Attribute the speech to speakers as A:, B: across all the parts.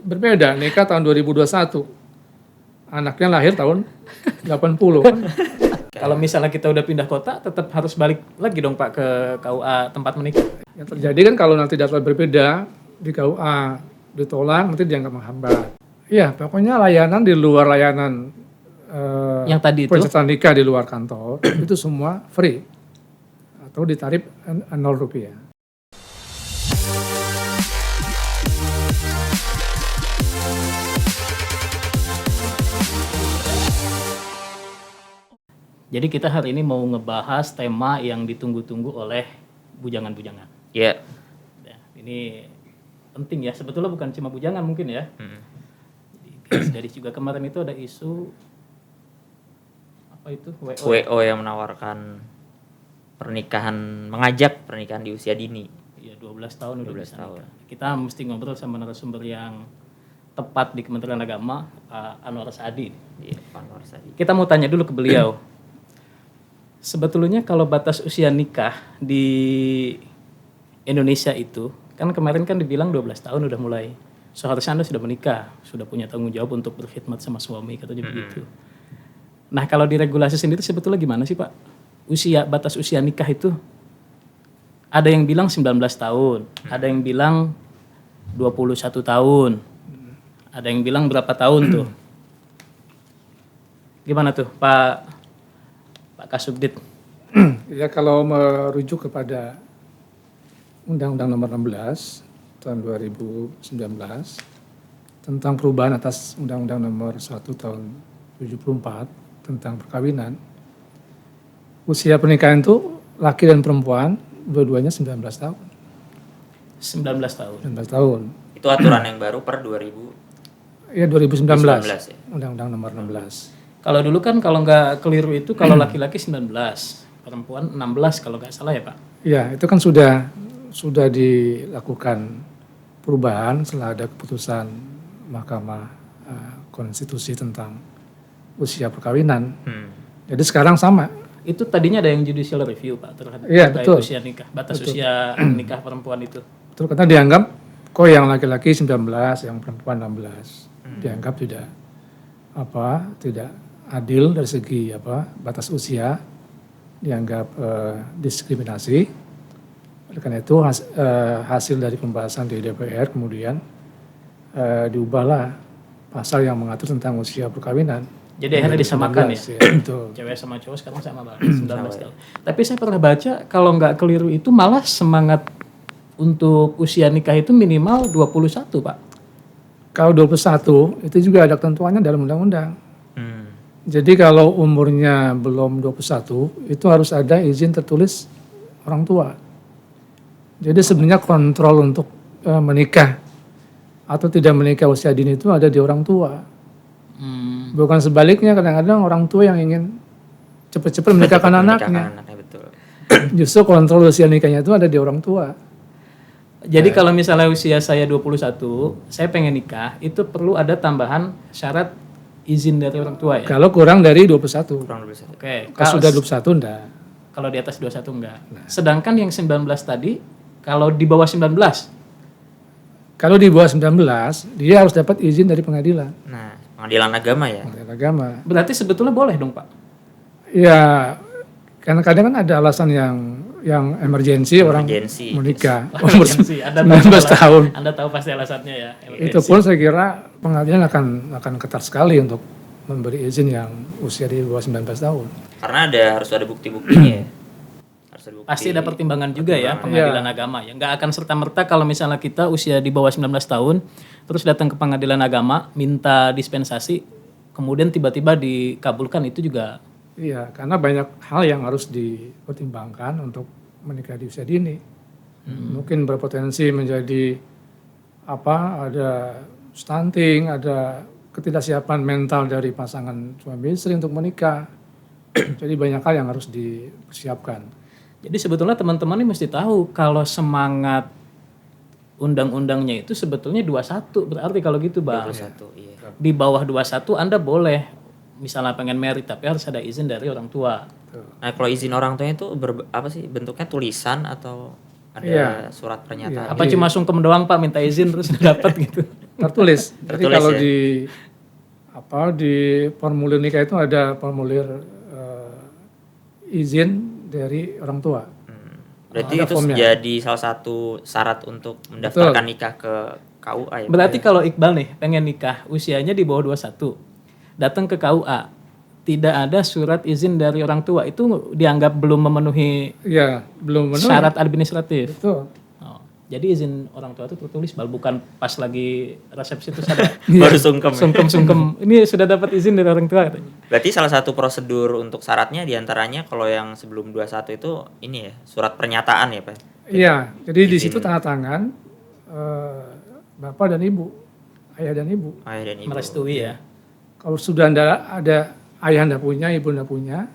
A: berbeda, nikah tahun 2021. Anaknya lahir tahun 80 kan.
B: Kalau misalnya kita udah pindah kota, tetap harus balik lagi dong Pak ke KUA tempat menikah.
A: Yang terjadi kan kalau nanti data berbeda di KUA ditolak, nanti dianggap menghambat. Iya, pokoknya layanan di luar layanan
B: Yang tadi itu?
A: persyaratan nikah di luar kantor itu semua free atau ditarif Rp0.
B: Jadi kita hari ini mau ngebahas tema yang ditunggu-tunggu oleh bujangan-bujangan.
C: Iya.
B: Ya, ini penting ya, sebetulnya bukan cuma bujangan mungkin ya. Jadi dari juga kemarin itu ada isu apa itu
C: WO yang menawarkan pernikahan, mengajak pernikahan di usia dini.
B: Iya, 12 tahun udah
C: 12
B: bisa
C: tahun.
B: nikah. Kita mesti ngobrol sama narasumber yang tepat di Kementerian Agama, Pak Anwar Saadi.
C: Iya, Pak Anwar Saadi.
B: Kita mau tanya dulu ke beliau. Sebetulnya kalau batas usia nikah di Indonesia itu, kan kemarin kan dibilang 12 tahun udah mulai. Seharusnya Anda sudah menikah, sudah punya tanggung jawab untuk berkhidmat sama suami, katanya begitu. Nah, kalau di regulasi sendiri sebetulnya gimana sih Pak? Batas usia nikah itu ada yang bilang 19 tahun, ada yang bilang 21 tahun, ada yang bilang berapa tahun tuh? Gimana tuh Pak Kasubdit?
A: Ya kalau merujuk kepada Undang-Undang Nomor 16 tahun 2019 tentang perubahan atas Undang-Undang Nomor 1 tahun 74 tentang perkawinan, usia pernikahan itu laki dan perempuan dua-duanya 19 tahun.
B: 19 tahun.
A: 19 tahun.
C: Itu aturan yang baru per 2000.
A: Ya 2019.
C: 2019 ya.
A: Undang-Undang Nomor 16.
B: Kalau dulu kan kalau nggak keliru itu kalau laki-laki 19, perempuan 16 kalau nggak salah ya Pak?
A: Ya itu kan sudah dilakukan perubahan setelah ada keputusan Mahkamah Konstitusi tentang usia perkawinan. Jadi sekarang sama.
B: Itu tadinya ada yang judicial review Pak terhadap usia nikah, batas usia nikah perempuan itu.
A: Betul, karena dianggap kok yang laki-laki 19, yang perempuan 16. Dianggap tidak adil dari segi batas usia, dianggap diskriminasi. Oleh karena itu hasil dari pembahasan di DPR kemudian diubahlah pasal yang mengatur tentang usia perkawinan.
B: Jadi akhirnya disamakan
A: 19,
B: ya.
A: Betul.
B: Cewek sama cowok sekarang sama banget 19 tahun. Tapi saya pernah baca kalau nggak keliru itu malah semangat untuk usia nikah itu minimal 21 Pak.
A: Kalau 21 itu juga ada ketentuannya dalam undang-undang. Jadi kalau umurnya belum 21 itu harus ada izin tertulis orang tua. Jadi sebenarnya kontrol untuk menikah atau tidak menikah usia dini itu ada di orang tua. Bukan sebaliknya, kadang-kadang orang tua yang ingin cepat-cepat menikahkan anaknya.
C: Betul.
A: Justru kontrol usia nikahnya itu ada di orang tua.
B: Jadi kalau misalnya usia saya 21, saya pengen nikah, itu perlu ada tambahan syarat izin dari orang tua ya?
A: Kalau kurang dari 21.
C: Kurang lebih satu.
B: Oke.
A: Kalau sudah 21 enggak.
B: Kalau di atas 21 enggak. Sedangkan yang 19 tadi, kalau di bawah 19?
A: Kalau di bawah 19, dia harus dapat izin dari pengadilan.
C: Nah, pengadilan agama ya.
A: Pengadilan agama.
B: Berarti sebetulnya boleh dong Pak?
A: Ya, karena kadang kan ada alasan yang emergensi orang menikah umur 19 tahun.
B: Anda tahu pasti alasannya ya.
A: Itu pun saya kira pengadilan akan ketat sekali untuk memberi izin yang usia di bawah 19 tahun.
C: Karena harus ada bukti-buktinya ya. Harus ada bukti.
B: Pasti ada pertimbangan juga ya pengadilan agama ya. Nggak akan serta-merta kalau misalnya kita usia di bawah 19 tahun terus datang ke pengadilan agama minta dispensasi kemudian tiba-tiba dikabulkan, itu juga.
A: Iya, karena banyak hal yang harus dipertimbangkan untuk menikah di usia dini. Mungkin berpotensi menjadi ada stunting, ada ketidaksiapan mental dari pasangan suami istri untuk menikah. Jadi banyak hal yang harus dipersiapkan.
B: Jadi sebetulnya teman-teman ini mesti tahu kalau semangat undang-undangnya itu sebetulnya 21, berarti kalau gitu Bang.
C: 21, iya.
B: Di bawah 21 Anda boleh misalnya pengen married tapi harus ada izin dari orang tua.
C: Nah, kalau izin orang tuanya itu bentuknya tulisan atau ada surat pernyataan?
B: Apa cuma sungkem doang Pak minta izin terus dapat gitu?
A: Tertulis. Jadi
C: Tertulis
A: kalau
C: ya?
A: di formulir nikah itu ada formulir izin dari orang tua.
C: Berarti
A: Ada
C: itu
A: formnya.
C: jadi salah satu syarat untuk mendaftarkan nikah ke KUA ya?
B: Berarti kalau Iqbal nih pengen nikah usianya di bawah 21, datang ke KUA, tidak ada surat izin dari orang tua, itu dianggap belum memenuhi
A: Iya, belum benar.
B: syarat administratif.
A: Betul.
B: Oh, jadi izin orang tua itu tertulis, Bal, bukan pas lagi resepsi itu ada
C: Baru sungkem ya?
B: sungkem. Ini sudah dapat izin dari orang tua katanya.
C: Berarti salah satu prosedur untuk syaratnya diantaranya kalau yang sebelum 21 itu ini ya, surat pernyataan ya Pak?
A: Iya, jadi di situ tanda tangan bapak dan ibu, ayah dan ibu.
C: Ayah dan ibu.
B: Merestui ya.
A: Kalau sudah ada ayah anda punya, ibu anda punya,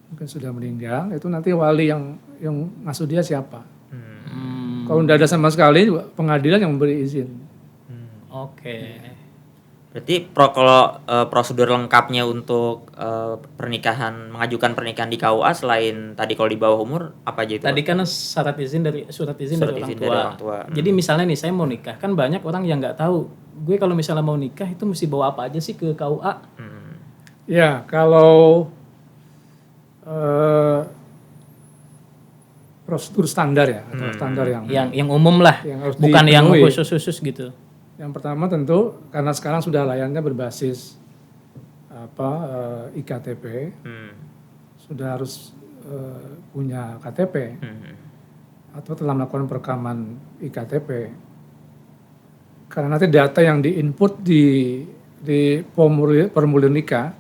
A: mungkin sudah meninggal, itu nanti wali yang ngasuh dia siapa. Kalau tidak ada sama sekali, pengadilan yang memberi izin.
B: Oke.
C: Berarti kalau prosedur lengkapnya untuk pernikahan, mengajukan pernikahan di KUA selain tadi kalau di bawah umur apa aja itu?
B: Tadi kan surat izin dari orang tua. Jadi misalnya nih saya mau nikah, kan banyak orang yang nggak tahu. Gue kalau misalnya mau nikah itu mesti bawa apa aja sih ke KUA?
A: Ya, kalau prosedur standar ya, atau standar
B: Yang umum lah,
A: yang harus
B: bukan yang
A: dipenuhi.
B: khusus gitu.
A: Yang pertama tentu karena sekarang sudah layannya berbasis iktp, sudah harus punya KTP atau telah melakukan perekaman iktp. Karena nanti data yang diinput di formulir nikah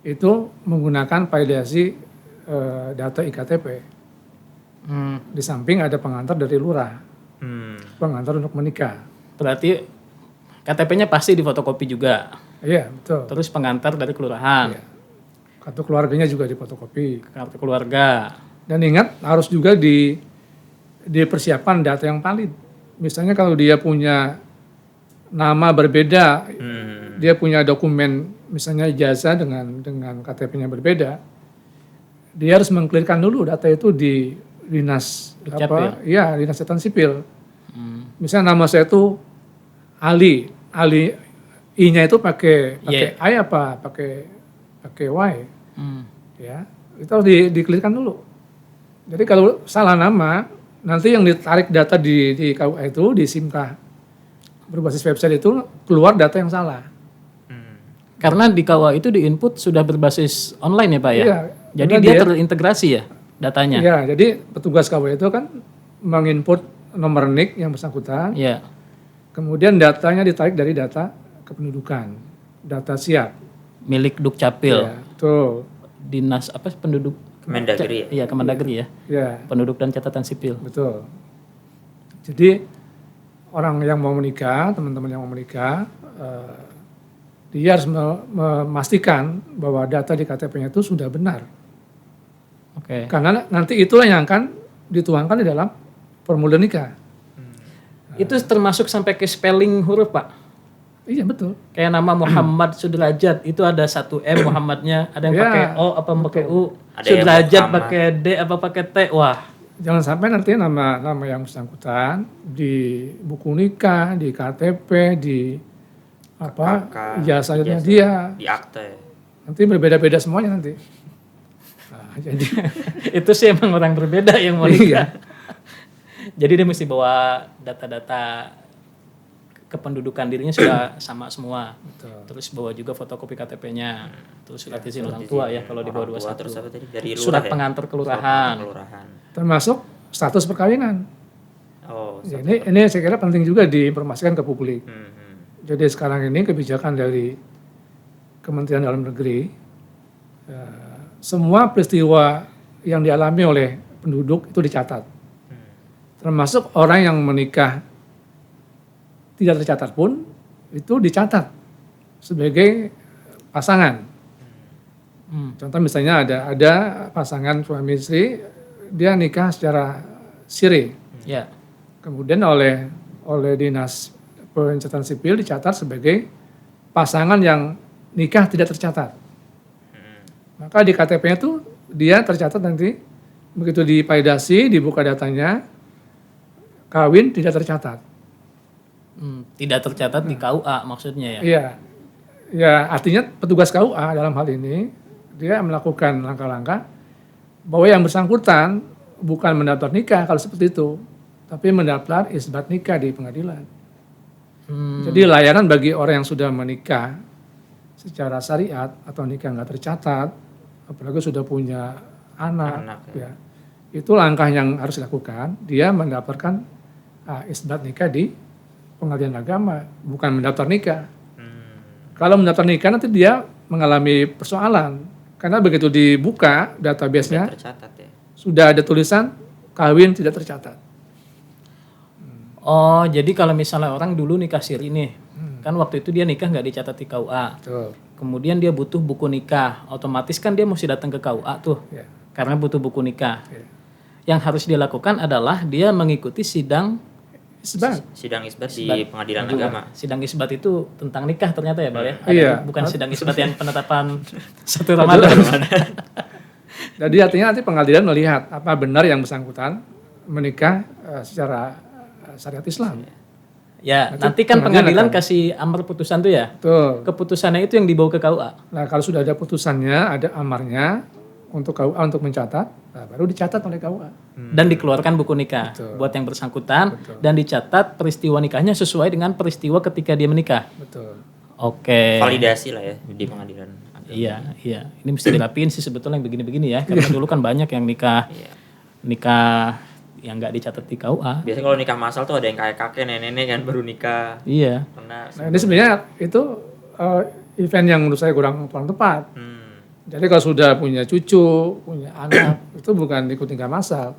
A: itu menggunakan validasi data iktp. Di samping ada pengantar dari lurah, pengantar untuk menikah.
B: Berarti KTP-nya pasti difotokopi juga.
A: Iya, betul.
B: Terus pengantar dari kelurahan,
A: Iya. Kartu keluarganya juga difotokopi.
B: kartu keluarga.
A: Dan ingat harus juga dipersiapkan data yang valid. Misalnya kalau dia punya nama berbeda, dia punya dokumen misalnya ijazah dengan KTP-nya berbeda, dia harus mengklirkan dulu data itu di dinas dinas catatan sipil. Misalnya nama saya itu Ali I-nya itu pakai I apa pakai Y. Ya, itu harus diklirkan dulu. Jadi kalau salah nama, nanti yang ditarik data di KUA itu di SIMKA berbasis website itu keluar data yang salah.
B: Karena di KUA itu di input sudah berbasis online ya Pak ya?
A: Iya,
B: Jadi
A: karena
B: dia terintegrasi ya datanya?
A: Iya, jadi petugas KUA itu kan menginput nomor NIK yang bersangkutan,
B: Iya.
A: kemudian datanya ditarik dari data kependudukan, data siap.
B: Milik Dukcapil,
A: Ya, tuh.
B: Dinas penduduk?
C: Kemendagri ya?
B: Iya, Kemendagri ya.
A: Ya,
B: Penduduk dan catatan sipil.
A: betul. Jadi orang yang mau menikah, teman-teman yang mau menikah, dia harus memastikan bahwa data di KTP-nya itu sudah benar.
B: Oke.
A: Karena nanti itulah yang akan dituangkan di dalam formulir nikah.
B: Itu termasuk sampai ke spelling huruf Pak?
A: Iya, betul.
B: Kayak nama Muhammad Sudrajat itu ada 1 M Muhammadnya, ada yang
A: Ya,
B: pakai O apa pakai U,
C: Ada yang
B: Sudrajat
C: Muhammad.
B: pakai D apa pakai T. Wah,
A: Jangan sampai nanti nama yang bersangkutan di buku nikah, di KTP, di ijazahnya dia,
C: Di akte.
A: nanti berbeda-beda semuanya nanti. Nah, jadi
B: itu sih emang orang berbeda yang mau nikah. Jadi dia mesti bawa data-data kependudukan dirinya sudah sama semua.
A: Betul.
B: Terus bawa juga fotokopi KTP-nya. Terus surat izin orang tua ya kalau di bawah
C: Orang tua,
B: 21.
C: terus apa tadi? Dari lurah
B: Surat
C: ya?
B: pengantar
C: Surat
B: kelurahan.
C: kelurahan.
A: termasuk status perkawinan.
C: Oh,
A: Ya, ini saya kira penting juga diinformasikan ke publik. Jadi sekarang ini kebijakan dari Kementerian Dalam Negeri, semua peristiwa yang dialami oleh penduduk itu dicatat. Termasuk orang yang menikah tidak tercatat pun itu dicatat sebagai pasangan. Contoh misalnya ada pasangan suami istri, dia nikah secara siri.
B: Ya.
A: Kemudian oleh dinas pencatatan sipil dicatat sebagai pasangan yang nikah tidak tercatat. Maka di KTP-nya tuh dia tercatat nanti begitu divalidasi, dibuka datanya, kawin tidak tercatat.
B: Tidak tercatat di KUA maksudnya ya?
A: Iya, ya artinya petugas KUA dalam hal ini dia melakukan langkah-langkah bahwa yang bersangkutan bukan mendaftar nikah kalau seperti itu, tapi mendaftar isbat nikah di pengadilan. Jadi layanan bagi orang yang sudah menikah secara syariat atau nikah nggak tercatat, apalagi sudah punya anak ya, itu langkah yang harus dilakukan. Dia mendaftarkan isbat nikah di pengadilan agama, bukan mendaftar nikah. Kalau mendaftar nikah nanti dia mengalami persoalan karena begitu dibuka database-nya sudah ada tulisan kawin tidak tercatat.
B: Oh, jadi kalau misalnya orang dulu nikah siri nih, kan waktu itu dia nikah nggak dicatat di KUA.
A: Betul.
B: Kemudian dia butuh buku nikah, otomatis kan dia mesti datang ke KUA tuh, karena butuh buku nikah. Yang harus dia lakukan adalah dia mengikuti sidang
A: isbat.
C: Sidang isbat di pengadilan agama.
B: Sidang isbat itu tentang nikah ternyata ya, Bal ya?
A: Iya.
B: Bukan sidang isbat yang penetapan 1 Ramadan.
A: Jadi artinya nanti pengadilan melihat apa benar yang bersangkutan menikah secara syariat Islam.
B: Ya, nanti kan pengadilan kasih amar putusan tuh ya.
A: Betul.
B: Keputusannya itu yang dibawa ke KUA.
A: Nah, kalau sudah ada putusannya, ada amarnya untuk KUA untuk mencatat, baru dicatat oleh KUA.
B: Dan dikeluarkan buku nikah buat yang bersangkutan dan dicatat peristiwa nikahnya sesuai dengan peristiwa ketika dia menikah.
A: Betul.
B: Oke.
C: Validasi lah ya di pengadilan.
B: Iya. Ini mesti dirapiin sih sebetulnya yang begini-begini ya. Karena dulu kan banyak yang nikah yang nggak dicatat di KUA.
C: Biasanya kalau nikah masal tuh ada yang kayak kakek nenek kan baru nikah.
B: Iya.
C: Karena
A: Nah, ini sebenarnya itu event yang menurut saya kurang tepat. Jadi kalau sudah punya cucu, punya anak, itu bukan ikut nikah masal,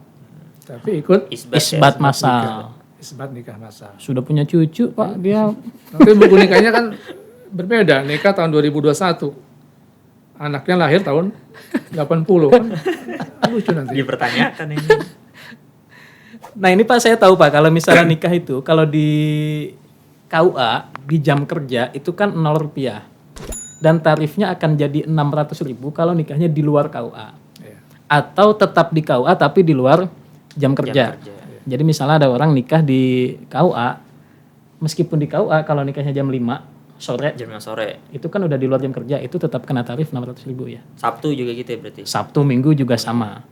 A: tapi ikut
B: isbat masal.
A: Isbat nikah masal.
B: Sudah punya cucu, Pak, dia.
A: Nanti buku nikahnya kan berbeda. Nikah tahun 2021. Anaknya lahir tahun 80 kan. Lucu nanti.
C: Dipertanyakan ini.
B: Nah, ini Pak saya tahu Pak, kalau misalnya nikah itu kalau di KUA di jam kerja itu kan Rp0 dan tarifnya akan jadi 600.000 kalau nikahnya di luar KUA. Atau tetap di KUA tapi di luar jam kerja. Jadi misalnya ada orang nikah di KUA, meskipun di KUA kalau nikahnya jam 5 sore, itu kan udah di luar jam kerja, itu tetap kena tarif 600.000 ya.
C: Sabtu juga gitu ya berarti?
B: Sabtu, Minggu juga sama.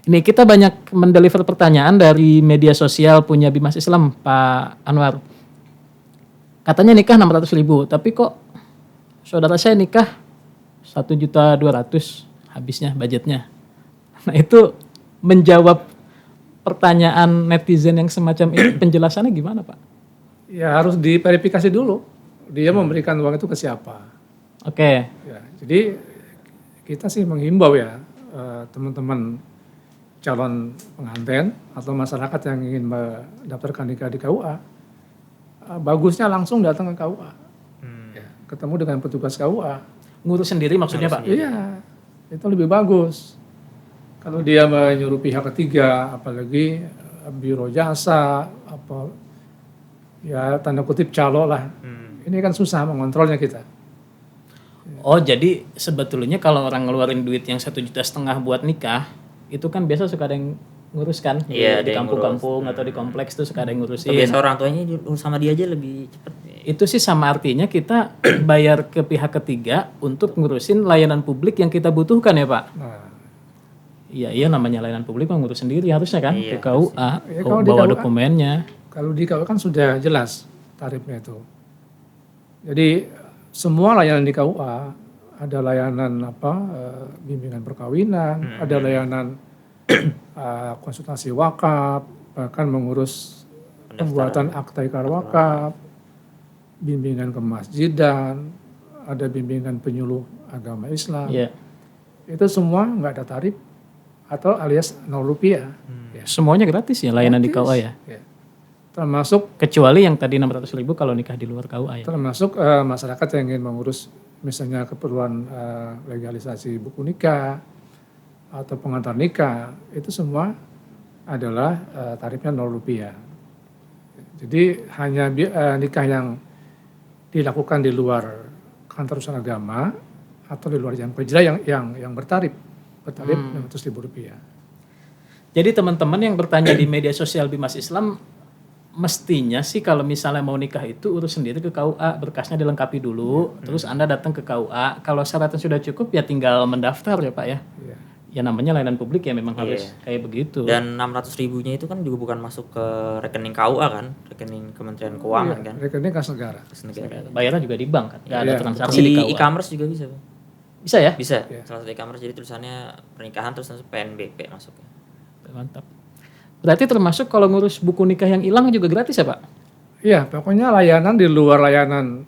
B: Ini kita banyak mendeliver pertanyaan dari media sosial punya Bimas Islam, Pak Anwar. Katanya nikah 600.000, tapi kok saudara saya nikah 1.200.000 habisnya budgetnya. Nah itu menjawab pertanyaan netizen yang semacam ini, penjelasannya gimana Pak?
A: Ya harus diverifikasi dulu, dia memberikan uang itu ke siapa.
B: Oke.
A: Ya, jadi kita sih menghimbau ya teman-teman calon pengantin atau masyarakat yang ingin mendaftarkan nikah di KUA, bagusnya langsung datang ke KUA, ya, ketemu dengan petugas KUA.
B: Ngurus sendiri maksudnya Pak?
A: Iya, itu lebih bagus. Kalau dia menyuruh pihak ketiga, apalagi biro jasa, apa ya tanda kutip calo lah, ini kan susah mengontrolnya kita.
B: Oh jadi sebetulnya kalau orang ngeluarin duit yang 1,5 juta buat nikah, itu kan biasa suka ada yang ngurus kan, di kampung-kampung atau di kompleks tuh suka ada yang ngurusin.
C: Biasa orang tuanya sama dia aja lebih cepat.
B: Itu sih sama artinya kita bayar ke pihak ketiga untuk ngurusin layanan publik yang kita butuhkan ya Pak. Iya namanya layanan publik mah ngurus sendiri harusnya kan, ke KUA, bawa dokumennya.
A: Kalau di KUA kan sudah jelas tarifnya itu. Jadi semua layanan di KUA ada layanan bimbingan perkawinan, ada layanan konsultasi wakaf, bahkan mengurus pembuatan akta ikrar wakaf, bimbingan kemasjidan, ada bimbingan penyuluh agama Islam. Itu semua nggak ada tarif atau alias Rp0.
B: Ya. Semuanya gratis ya layanan gratis. Di KUA ya?
A: Termasuk
B: kecuali yang tadi 600.000 kalau nikah di luar KUA ya?
A: Termasuk masyarakat yang ingin mengurus misalnya keperluan legalisasi buku nikah atau pengantar nikah, itu semua adalah tarifnya Rp0. Jadi hanya nikah yang dilakukan di luar kantor urusan agama atau di luar jam kerja yang bertarif Rp500.000.
B: Jadi teman-teman yang bertanya di media sosial Bimas Islam, Mestinya sih kalau misalnya mau nikah itu urus sendiri ke KUA, berkasnya dilengkapi dulu, terus Anda datang ke KUA. Kalau syaratnya sudah cukup ya tinggal mendaftar ya Pak ya.
A: Iya.
B: Ya namanya layanan publik ya memang
C: Iya.
B: harus kayak begitu.
C: Dan 600 ribunya itu kan juga bukan masuk ke rekening KUA kan, rekening Kementerian Keuangan kan,
A: Rekening kas negara.
C: kas negara.
B: Bayarnya juga di bank kan, nggak ada
A: Iya,
B: transaksi di
C: Di
B: KUA.
C: e-commerce juga bisa, Bang.
B: Bisa ya?
C: Bisa.
A: Iya.
C: Salah satu e-commerce jadi tulisannya pernikahan terus langsung PNBP masuknya.
B: Mantap. Berarti termasuk kalau ngurus buku nikah yang hilang juga gratis ya Pak?
A: Iya, pokoknya layanan di luar layanan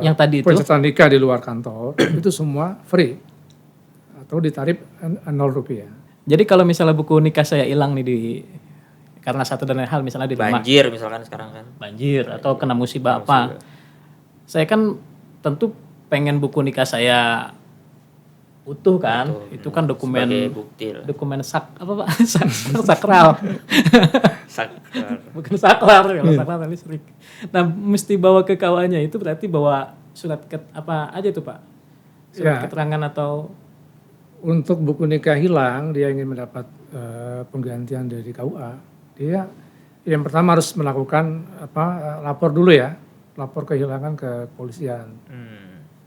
B: Yang tadi itu?
A: pencatatan nikah di luar kantor itu semua free atau ditarif Rp0.
B: Jadi kalau misalnya buku nikah saya hilang nih karena satu dan lain hal misalnya di rumah
C: Banjir misalkan sekarang kan.
B: banjir atau kena musibah apa, saya kan tentu pengen buku nikah saya utuh kan, itu kan
C: Sebagai
B: dokumen
C: bukti lah.
B: dokumen apa Pak? Sakral.
C: Sakral.
B: Bukan saklar kalau saklar listrik. Nah, mesti bawa ke KUA-nya itu berarti bawa surat apa aja tuh Pak? Surat
A: Ya.
B: keterangan atau
A: Untuk buku nikah hilang, dia ingin mendapat penggantian dari KUA, dia yang pertama harus melakukan lapor dulu ya, lapor kehilangan ke kepolisian.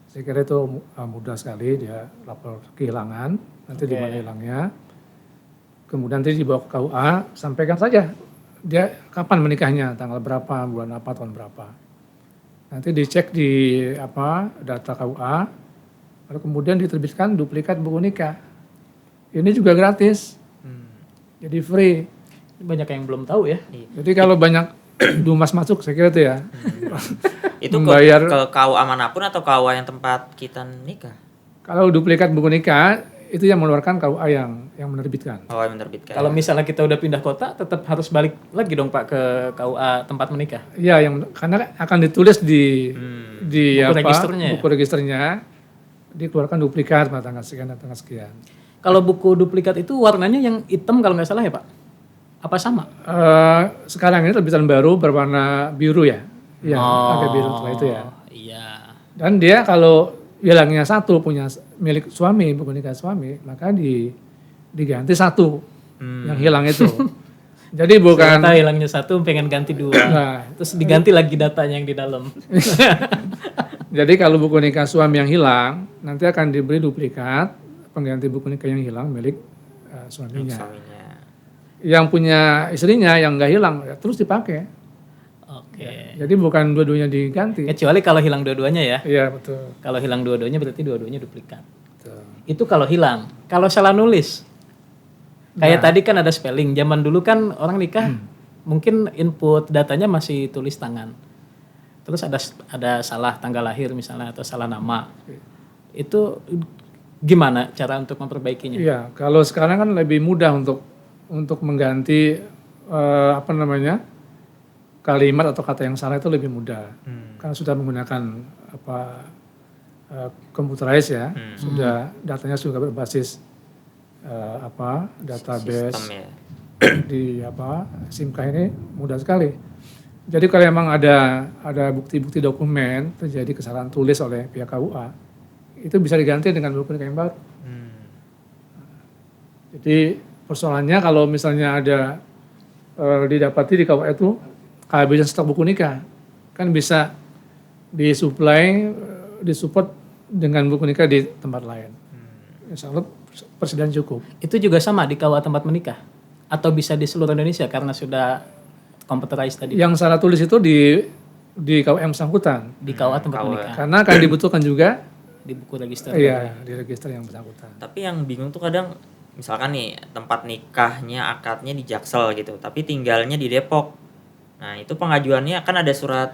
A: Saya kira itu mudah sekali, dia lapor kehilangan, nanti di mana hilangnya, kemudian nanti dibawa ke KUA, sampaikan saja dia kapan menikahnya, tanggal berapa, bulan apa, tahun berapa. Nanti dicek di data KUA, lalu kemudian diterbitkan duplikat buku nikah. Ini juga gratis, jadi free.
B: banyak yang belum tahu ya.
A: Jadi kalau banyak dumas masuk, saya kira itu ya.
C: Itu
A: Membayar-
C: ke KUA manapun atau KUA yang tempat kita nikah?
A: Kalau duplikat buku nikah, itu yang mengeluarkan KUA yang menerbitkan.
C: Oh, yang menerbitkan.
B: Kalau misalnya kita udah pindah kota, tetap harus balik lagi dong Pak ke KUA tempat menikah.
A: Iya, karena akan ditulis di
B: Buku registernya ya?
A: buku registernya, dikeluarkan duplikat pada tanggal sekian dan tanggal sekian.
B: Kalau buku duplikat itu warnanya yang hitam kalau nggak salah ya Pak? Apa sama?
A: Sekarang ini terbitan baru berwarna biru ya, iya agak biru setelah itu ya.
B: Iya.
A: Dan dia kalau hilangnya satu punya milik suami, buku nikah suami, maka diganti satu yang hilang itu. Jadi bukan
B: Ternyata hilangnya satu, pengen ganti dua.
A: Nah.
B: Terus diganti lagi datanya yang di dalam.
A: Jadi kalau buku nikah suami yang hilang, nanti akan diberi duplikat pengganti buku nikah yang hilang milik suaminya.
C: Suaminya.
A: Yang punya istrinya yang nggak hilang ya terus dipakai.
B: Oke.
A: Jadi bukan dua-duanya diganti.
B: Kecuali kalau hilang dua-duanya ya.
A: Iya betul.
B: Kalau hilang dua-duanya berarti dua-duanya duplikat.
A: Betul.
B: Itu kalau hilang. Kalau salah nulis. Kayak tadi kan ada spelling. Zaman dulu kan orang nikah mungkin input datanya masih tulis tangan. Terus ada salah tanggal lahir misalnya atau salah nama. Itu gimana cara untuk memperbaikinya?
A: Iya, kalau sekarang kan lebih mudah untuk mengganti kalimat atau kata yang salah itu lebih mudah. Karena sudah menggunakan computerized ya, sudah datanya sudah berbasis database
C: Sistem ya.
A: di SIMKA ini mudah sekali. Jadi kalau memang ada bukti-bukti dokumen terjadi kesalahan tulis oleh pihak KUA, itu bisa diganti dengan buku nikah yang baru. Jadi persoalannya kalau misalnya ada didapati di KUA itu kehabisan stok buku nikah, kan bisa disupport dengan buku nikah di tempat lain. Insya Allah persediaan cukup.
B: Itu juga sama di KUA tempat menikah? Atau bisa di seluruh Indonesia karena sudah computerized tadi?
A: Yang salah tulis itu di KUA yang bersangkutan.
B: Di KUA tempat menikah?
A: Karena akan dibutuhkan juga
B: Di buku register?
A: iya di register yang bersangkutan.
C: Tapi yang bingung tuh kadang misalkan nih tempat nikahnya akadnya di Jaksel gitu, tapi tinggalnya di Depok. Nah, itu pengajuannya kan ada surat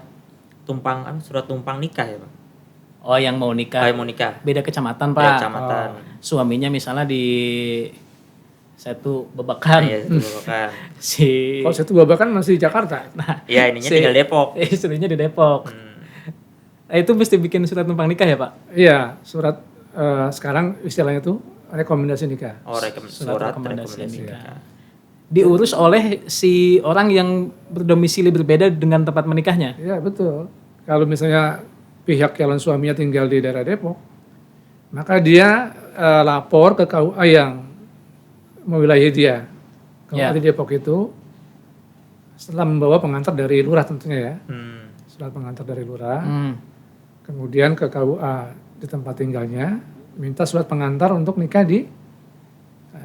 C: tumpang nikah ya, Pak.
B: Oh, yang mau nikah?
C: Kayak mau nikah.
B: Beda kecamatan, Pak.
C: Beda kecamatan.
B: Suaminya misalnya di satu Babakan.
C: Iya, itu bukan.
B: Si
A: Kalau satu babakan masih di Jakarta.
C: Iya, ininya tinggal Depok.
B: istrinya di Depok. Nah, itu mesti bikin surat tumpang nikah ya, Pak?
A: Iya, surat sekarang istilahnya tuh rekomendasi nikah.
C: Oh, surat
B: rekomendasi
C: rekomendasi
B: nikah.
C: nikah.
B: Diurus oleh si orang yang berdomisili berbeda dengan tempat menikahnya.
A: Iya betul. Kalau misalnya pihak calon suaminya tinggal di daerah Depok, maka dia lapor ke KUA yang mewilayahi dia. Kalau di Depok itu setelah membawa pengantar dari lurah tentunya ya.
C: Hmm.
A: Surat pengantar dari lurah,
B: Hmm.
A: kemudian ke KUA di tempat tinggalnya, minta surat pengantar untuk nikah di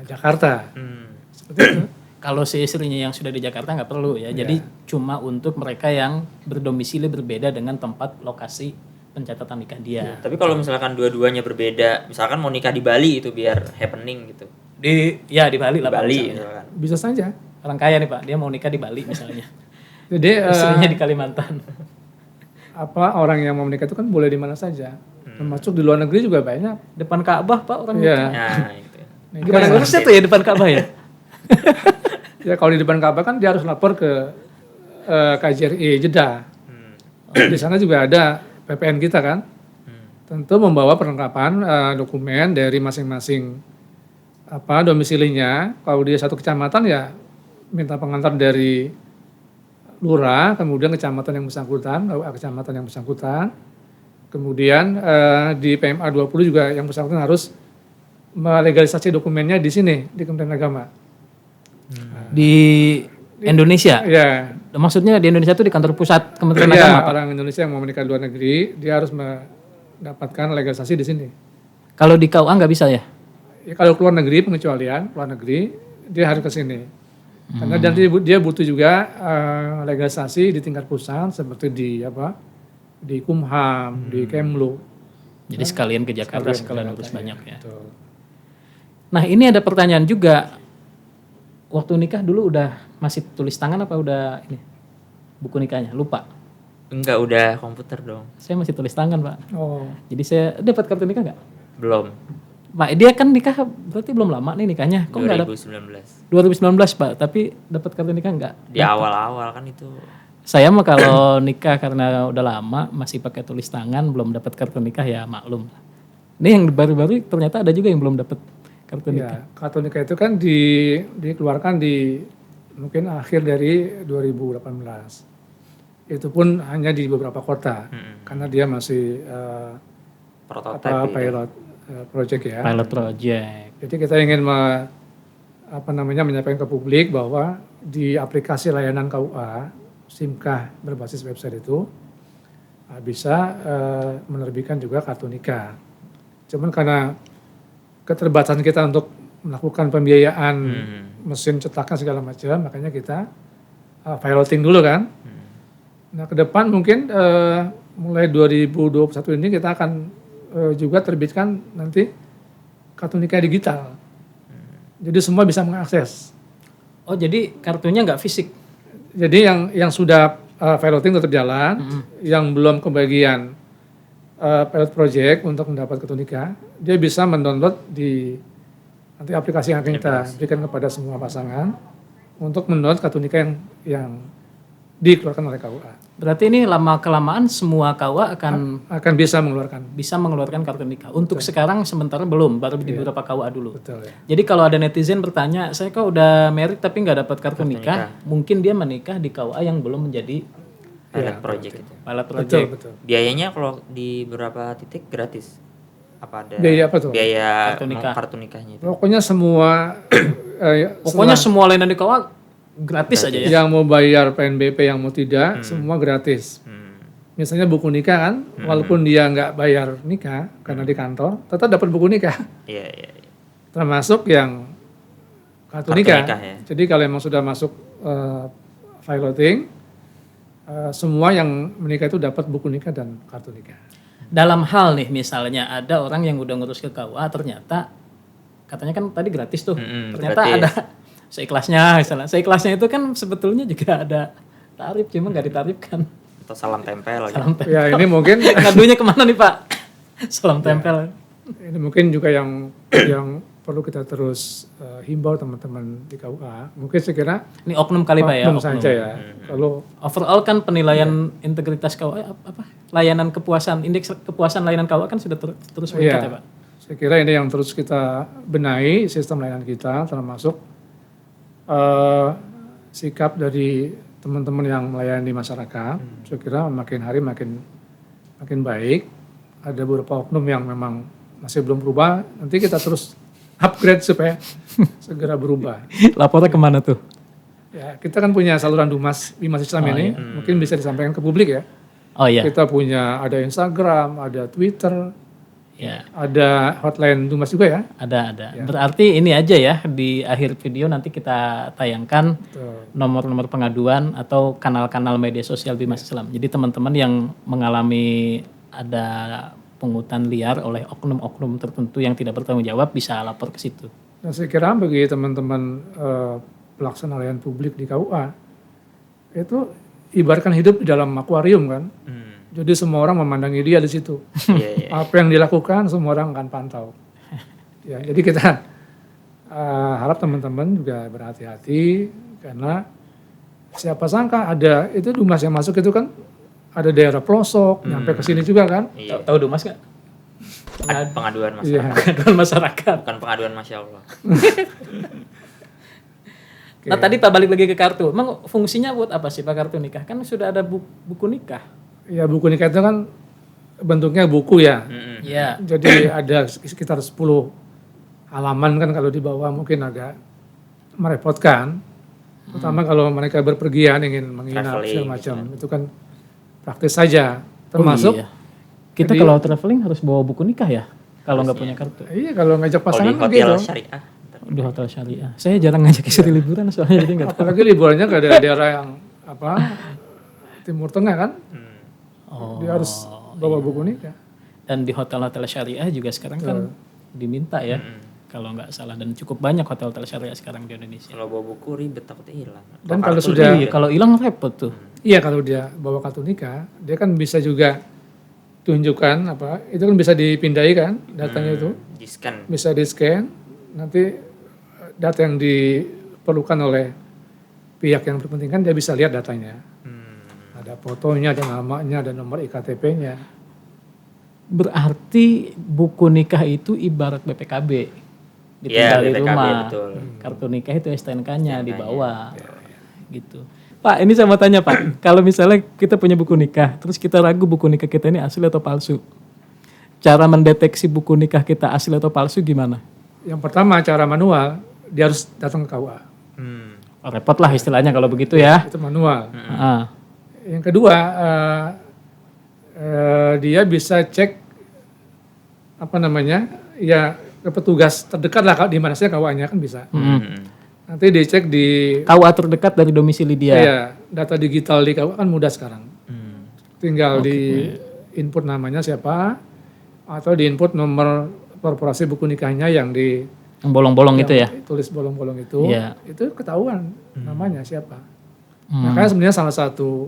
A: Jakarta.
C: Hmm.
A: Seperti itu.
B: Kalau si istrinya yang sudah di Jakarta nggak perlu ya. Jadi cuma untuk mereka yang berdomisili berbeda dengan tempat lokasi pencatatan nikah dia.
C: Tapi kalau misalkan dua-duanya berbeda, misalkan mau nikah di Bali itu biar happening gitu.
B: Di Bali lah Pak,
C: Bali
B: misalnya.
C: misalkan.
A: Bisa saja.
B: Orang kaya nih Pak, dia mau nikah di Bali misalnya.
A: Jadi
B: Istrinya di Kalimantan.
A: orang yang mau menikah itu kan boleh di mana saja. Termasuk di luar negeri juga banyak.
B: Depan Ka'bah Pak orang
A: Iya.
B: nikah.
C: Nah, gitu.
B: Gimana ngurusnya tuh ya depan Ka'bah ya?
A: Ya kalau di depan Ka'bah kan dia harus lapor ke KJRI Jeddah. Di sana juga ada PPN kita kan. Tentu membawa perlengkapan dokumen dari masing-masing domisilinya. Kalau dia satu kecamatan ya minta pengantar dari lurah, kemudian kecamatan yang bersangkutan, kecamatan yang bersangkutan. Kemudian di PMA 20 juga yang bersangkutan harus melegalisasi dokumennya di sini di Kementerian Agama.
B: Di Indonesia.
A: Ya,
B: Maksudnya di Indonesia itu di kantor pusat Kementerian
A: ya,
B: Agama. Pak?
A: orang Indonesia yang mau menikah di luar negeri, dia harus mendapatkan legalisasi di sini.
B: Kalau di KUA nggak bisa ya?
A: Ya, kalau keluar negeri, pengecualian keluar negeri, dia harus ke sini. Karena nanti dia butuh juga legalisasi di tingkat pusat seperti di Kumham, di Kemlu.
B: Jadi sekalian ke Jakarta, sekalian urus banyak ya.
A: Betul.
B: Nah ini ada pertanyaan juga. Waktu nikah dulu udah masih tulis tangan apa udah ini buku nikahnya? Lupa.
C: Enggak, udah komputer dong.
B: Saya masih tulis tangan Pak.
A: Oh,
B: Jadi saya dapat kartu nikah nggak?
C: Belum.
B: Pak dia kan nikah berarti belum lama nih nikahnya. Kok nggak ada?
C: 2019.
B: 2019 Pak. Tapi dapat kartu nikah nggak?
C: Di awal-awal kan itu.
B: Saya mah kalau nikah karena udah lama masih pakai tulis tangan belum dapat kartu nikah ya maklum. Ini yang baru-baru ternyata ada juga yang belum dapat kartu nikah.
A: ya, kartu nikah itu kan dikeluarkan di mungkin akhir dari 2018. Itu pun hanya di beberapa kota, karena dia masih
C: Prototipe.
A: pilot project ya.
B: Pilot project.
A: Jadi kita ingin menyampaikan ke publik bahwa di aplikasi layanan KUA SIMKAH berbasis website itu bisa menerbitkan juga kartu nikah. Cuman karena keterbatasan kita untuk melakukan pembiayaan mesin cetaknya segala macam, makanya kita piloting dulu kan. Nah ke depan mungkin mulai 2021 ini kita akan juga terbitkan nanti kartu nikah digital. Jadi semua bisa mengakses.
B: Oh jadi kartunya nggak fisik?
A: Jadi yang sudah piloting tetap jalan, yang belum kebagian pilot project untuk mendapat kartu nikah, dia bisa mendownload di nanti aplikasi yang akan kita berikan kepada semua pasangan untuk mendownload kartu nikah yang dikeluarkan oleh KUA.
B: Berarti ini lama kelamaan semua KUA
A: Akan bisa mengeluarkan.
B: bisa mengeluarkan kartu nikah. Untuk sekarang sementara belum, baru di beberapa KUA dulu.
A: Betul ya.
B: Jadi kalau ada netizen bertanya, saya kok udah married tapi nggak dapat kartu nikah, mungkin dia menikah di KUA yang belum menjadi
C: Pilot project itu.
B: pilot
A: Betul,
B: project.
A: betul.
C: Biayanya kalau di beberapa titik gratis. Apa ada
A: Biaya apa tuh?
C: biaya
B: Kartu nikah.
C: kartu nikahnya itu?
A: Pokoknya semua
B: Pokoknya semua layanan di KUA gratis aja ya.
A: yang mau bayar PNBP yang mau tidak semua gratis. Misalnya buku nikah kan, walaupun dia nggak bayar nikah karena di kantor, tetap dapat buku nikah.
C: Iya, iya, iya.
A: Termasuk yang kartu
C: Kartu
A: nikah.
C: nikah, ya.
A: Jadi kalau emang sudah masuk piloting, semua yang menikah itu dapat buku nikah dan kartu nikah.
B: Dalam hal nih misalnya ada orang yang udah ngurus ke KUA ternyata katanya kan tadi gratis tuh. Ternyata
C: gratis.
B: ada seikhlasnya misalnya. Seikhlasnya itu kan sebetulnya juga ada tarif cuma nggak ditarifkan.
C: Atau salam tempel gitu.
B: Salam tempel.
A: Ya ini mungkin
B: Ngadunya kemana nih Pak? Salam tempel.
A: ini mungkin juga yang perlu kita terus himbau teman-teman di KUA. Mungkin saya kira
B: Ini oknum kali Pak ya.
A: oknum
B: Oknum.
A: saja ya. Kalau
B: Overall kan penilaian integritas KUA apa? Layanan kepuasan, indeks kepuasan layanan KUA kan sudah terus meningkat ya Pak.
A: saya kira ini yang terus kita benahi sistem layanan kita, termasuk sikap dari teman-teman yang melayani masyarakat. Saya kira makin hari makin baik. Ada beberapa oknum yang memang masih belum berubah. Nanti kita terus upgrade supaya segera berubah.
B: Lapornya kemana tuh?
A: Ya, kita kan punya saluran Bimas Islam ini, mungkin bisa disampaikan ke publik ya.
B: Oh iya.
A: Kita punya ada Instagram, ada Twitter,
B: Ya,
A: ada hotline Dumas juga ya.
B: ada. Berarti ini aja ya, di akhir video nanti kita tayangkan
A: Betul.
B: nomor-nomor pengaduan atau kanal-kanal media sosial Bimas Islam. Jadi teman-teman yang mengalami ada pungutan liar oleh oknum-oknum tertentu yang tidak bertanggung jawab bisa lapor ke situ.
A: Nah, saya kira bagi teman-teman pelaksana layanan publik di KUA, itu ibaratkan hidup di dalam akuarium kan. Jadi semua orang memandangi dia di situ.
C: Iya.
A: Apa yang dilakukan semua orang akan pantau. Ya, jadi kita harap teman-teman juga berhati-hati karena siapa sangka ada itu Dumas yang masuk itu kan ada daerah pelosok, nyampe ke sini juga kan.
C: Iya.
B: Tahu Dumas nggak?
C: Pengaduan masyarakat.
A: Iya.
B: Pengaduan masyarakat.
C: Bukan pengaduan Masya Allah.
B: Nah tadi Pak balik lagi ke kartu. Emang fungsinya buat apa sih Pak kartu nikah? Kan sudah ada buku nikah.
A: Ya buku nikah itu kan bentuknya buku ya.
B: Iya.
A: Jadi ada sekitar 10 halaman kan kalau di bawah mungkin agak merepotkan. Terutama kalau mereka berpergian ingin menginap
C: Traveling,
A: segala macam. Itu kan praktis saja. Termasuk
B: Oh, iya. Kita kalau traveling harus bawa buku nikah ya? Kalau nggak punya kartu.
A: iya kalau ngajak
C: Kalau
A: pasangan
C: di
A: kan
C: hotel
A: gitu.
C: syariah.
B: Di hotel syariah. Saya jarang ngajak istri liburan soalnya jadi nggak tahu.
A: Apalagi liburannya ke daerah yang Timur Tengah kan.
B: Oh,
A: Dia harus bawa buku nikah.
B: dan di hotel-hotel syariah juga sekarang kan diminta ya. Kalau nggak salah dan cukup banyak hotel-hotel syariah sekarang di Indonesia.
C: Kalau bawa buku ribet takutnya hilang.
A: Dan kalau
C: kartu
A: sudah
B: Iya, kalau hilang repot tuh.
A: Iya kalau dia bawa kartu nikah, dia kan bisa juga tunjukkan itu kan bisa dipindai kan datanya itu,
C: di scan.
A: bisa di scan, nanti data yang diperlukan oleh pihak yang berkepentingan dia bisa lihat datanya, ada fotonya, ada namanya, ada nomor iktp-nya.
B: Berarti buku nikah itu ibarat BPKB.
C: Iya,
B: Ditinggal di
C: BPKB,
B: rumah.
C: betul.
B: Kartu nikah itu STNK-nya dibawa. Gitu. Pak, ini saya mau tanya Pak, kalau misalnya kita punya buku nikah, terus kita ragu buku nikah kita ini asli atau palsu. Cara mendeteksi buku nikah kita asli atau palsu gimana?
A: Yang pertama cara manual, dia harus datang ke KUA,
B: Oh, repot lah istilahnya kalau begitu ya.
A: itu manual.
B: Ah.
A: Yang kedua dia bisa cek ya ke petugas terdekat lah di mana saja KUA-nya kan bisa. Nanti dicek di
B: KUA terdekat dari domisili dia.
A: Iya, data digital di KUA kan mudah sekarang. Tinggal di input namanya siapa atau di input nomor korporasi buku nikahnya yang di
B: Yang bolong-bolong itu ya.
A: tulis bolong-bolong itu,
B: Iya.
A: itu ketahuan namanya siapa. Makanya sebenarnya salah satu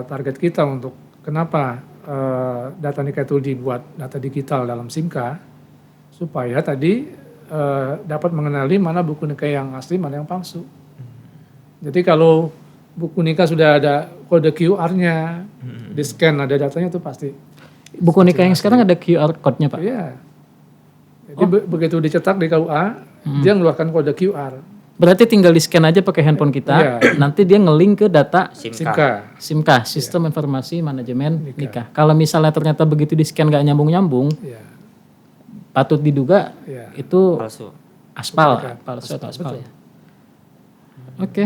A: target kita untuk kenapa data nikah itu dibuat data digital dalam SIMKA supaya tadi dapat mengenali mana buku nikah yang asli, mana yang palsu. Jadi kalau buku nikah sudah ada kode QR-nya, di scan ada datanya itu pasti.
B: Buku nikah yang sekarang ada QR code-nya Pak.
A: Iya. Jadi begitu dicetak di KUA, dia mengeluarkan kode QR.
B: Berarti tinggal di scan aja pakai handphone kita, nanti dia nge-link ke data
A: SIMKA.
B: SIMKA, Sistem Informasi Manajemen Nikah. Kalau misalnya ternyata begitu di scan nggak nyambung-nyambung,
A: Iya.
B: patut diduga
A: Iya.
B: itu
C: Palsu.
B: aspal,
A: Bukan.
B: palsu atau aspal
A: Betul.
B: ya. Oke.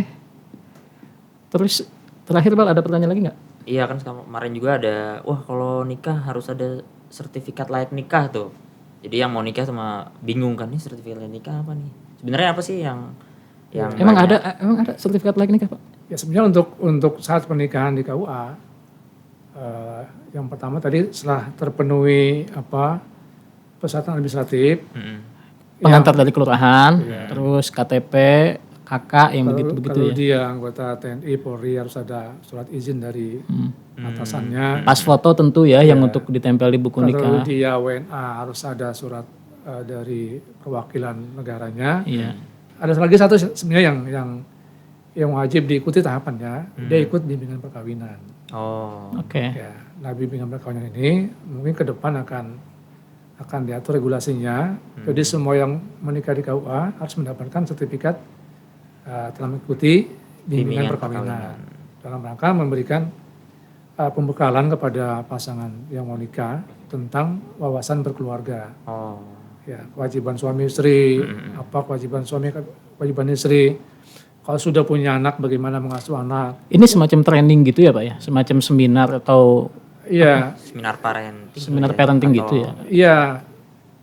B: Terus terakhir Bal ada pertanyaan lagi nggak?
C: Iya kan kemarin juga ada, wah kalau nikah harus ada sertifikat layak nikah tuh. Jadi yang mau nikah sama bingung kan nih sertifikat layak nikah apa nih? Sebenarnya apa sih yang
B: Emang
C: banyak?
B: ada sertifikat layak nikah Pak?
A: Ya sebenarnya untuk saat pernikahan di KUA, yang pertama tadi setelah terpenuhi persyaratan administratif,
B: Pengantar dari kelurahan, terus KTP, KK yang begitu-begitu
A: kalau
B: ya.
A: dia anggota TNI, Polri harus ada surat izin dari atasannya.
B: Pas foto tentu ya yang untuk ditempel di buku
A: Kalau
B: nikah.
A: dia WNA harus ada surat dari perwakilan negaranya.
B: Iya.
A: Ada lagi satu sebenarnya yang wajib diikuti tahapannya, dia ikut bimbingan perkawinan.
C: Oh.
B: Oke.
A: Ya, nah bimbingan perkawinan ini mungkin ke depan akan diatur regulasinya. Jadi semua yang menikah di KUA harus mendapatkan sertifikat telah mengikuti bimbingan perkawinan dalam rangka memberikan pembekalan kepada pasangan yang mau nikah tentang wawasan berkeluarga.
C: Oh.
A: Ya, kewajiban suami istri, apa kewajiban suami, kewajiban istri. Kalau sudah punya anak, bagaimana mengasuh anak.
B: Ini semacam training gitu ya Pak ya? Semacam seminar atau
A: Iya,
C: Seminar parenting.
B: seminar parenting gitu ya?
A: iya,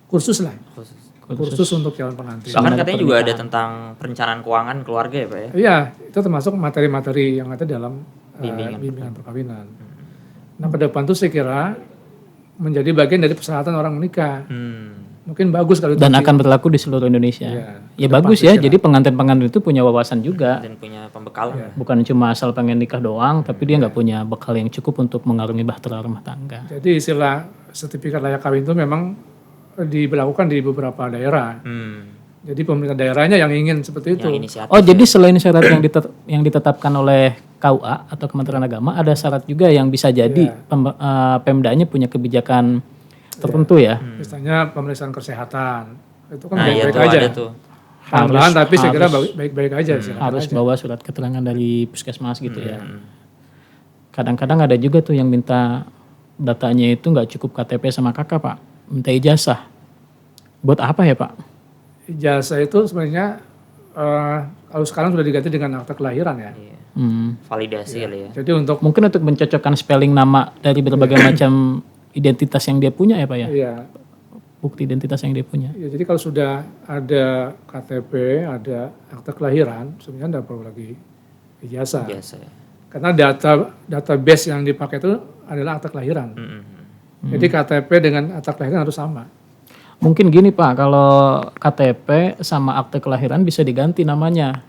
A: kursus lah.
C: Khusus.
A: Kursus untuk calon pengantin.
C: Bahkan katanya juga ada tentang perencanaan keuangan keluarga ya Pak ya?
A: Iya, itu termasuk materi-materi yang ada dalam
C: Bimbingan.
A: bimbingan perkawinan. Nah, ke depan tuh saya kira menjadi bagian dari persyaratan orang menikah. Mungkin bagus kalau
B: Dan
A: itu
B: akan berlaku di seluruh Indonesia.
A: Iya.
B: Ya bagus ya, jadi pengantin-pengantin itu punya wawasan juga.
C: Dan punya pembekalan.
B: Bukan cuma asal pengen nikah doang, tapi dia nggak punya bekal yang cukup untuk mengarungi bahtera rumah tangga.
A: Jadi istilah sertifikat layak kawin itu memang diberlakukan di beberapa daerah. Jadi pemerintah daerahnya yang ingin seperti itu.
C: Yang inisiatif.
B: Oh jadi selain syarat yang ditetapkan oleh KUA atau Kementerian Agama, ada syarat juga yang bisa jadi Pemdanya punya kebijakan tertentu ya.
A: Misalnya pemeriksaan kesehatan. Itu kan
C: Nah iya
A: baik-baik
C: tuh
A: aja.
C: ada tuh.
A: Tambahan tapi saya kira baik-baik aja. silakan
B: Harus
A: aja.
B: bawa surat keterangan dari puskesmas gitu ya. Kadang-kadang ada juga tuh yang minta datanya itu nggak cukup KTP sama KK Pak, minta ijazah. Buat apa ya Pak?
A: Ijazah itu sebenarnya kalau sekarang sudah diganti dengan akta kelahiran ya.
C: Iya.
B: Iya.
C: Validasi kali ya.
A: Jadi untuk
B: Mungkin untuk mencocokkan spelling nama dari berbagai macam identitas yang dia punya ya Pak ya?
A: iya,
B: Bukti identitas yang dia punya.
A: ya, jadi kalau sudah ada KTP, ada akta kelahiran, sebenarnya tidak perlu lagi ijazah.
C: Biasa ya.
A: Karena database yang dipakai itu adalah akta kelahiran. Jadi KTP dengan akta kelahiran harus sama.
B: Mungkin gini Pak, kalau KTP sama akte kelahiran bisa diganti namanya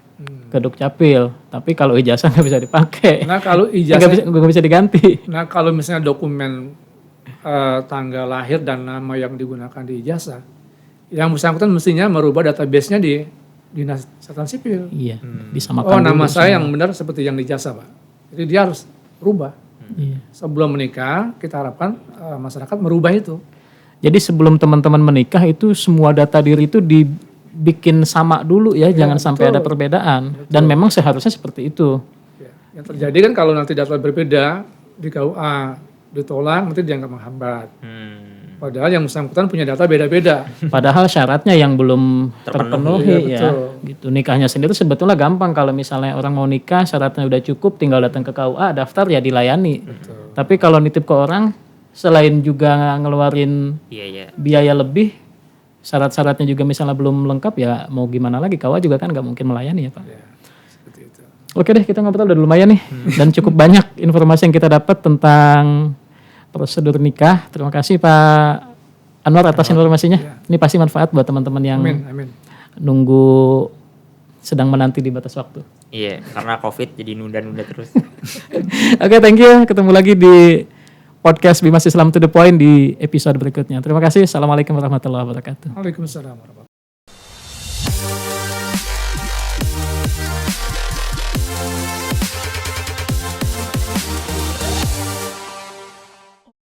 B: ke Dukcapil, tapi kalau ijazah nggak bisa dipakai.
A: Nah kalau
B: Nggak bisa diganti.
A: Nah kalau misalnya dokumen tanggal lahir dan nama yang digunakan di ijazah, yang bersangkutan mestinya merubah database-nya di Dinas Catatan Sipil.
B: Iya, disamakan.
A: Oh nama
B: dulu
A: saya yang benar seperti yang di ijazah Pak. Jadi dia harus rubah.
B: Iya.
A: Sebelum menikah kita harapkan masyarakat merubah itu.
B: Jadi sebelum teman-teman menikah itu semua data diri itu dibikin sama dulu ya, jangan sampai ada perbedaan. Dan memang seharusnya seperti itu.
A: Ya. Yang terjadi kan kalau nanti data berbeda di KUA ditolak nanti dianggap menghambat. Padahal yang bersangkutan punya data beda-beda.
B: Padahal syaratnya yang belum terpenuhi ya.
A: Betul.
B: Gitu. Nikahnya sendiri sebetulnya gampang, kalau misalnya orang mau nikah syaratnya udah cukup, tinggal datang ke KUA, daftar ya dilayani. Tapi kalau nitip ke orang, selain juga ngeluarin
C: Iya.
B: biaya lebih, syarat-syaratnya juga misalnya belum lengkap, ya mau gimana lagi, KUA juga kan nggak mungkin melayani ya Pak.
A: Seperti itu.
B: Oke deh, kita ngobrol udah lumayan nih, dan cukup banyak informasi yang kita dapat tentang prosedur nikah. Terima kasih Pak Anwar atas informasinya. Ini pasti manfaat buat teman-teman yang
A: Amin.
B: nunggu sedang menanti di batas waktu.
C: Iya, karena COVID jadi nunda-nunda terus.
B: Oke, thank you. Ketemu lagi di podcast Bimas Islam to the Point di episode berikutnya. Terima kasih. Assalamualaikum warahmatullahi wabarakatuh.
A: Waalaikumsalam warahmatullahi wabarakatuh.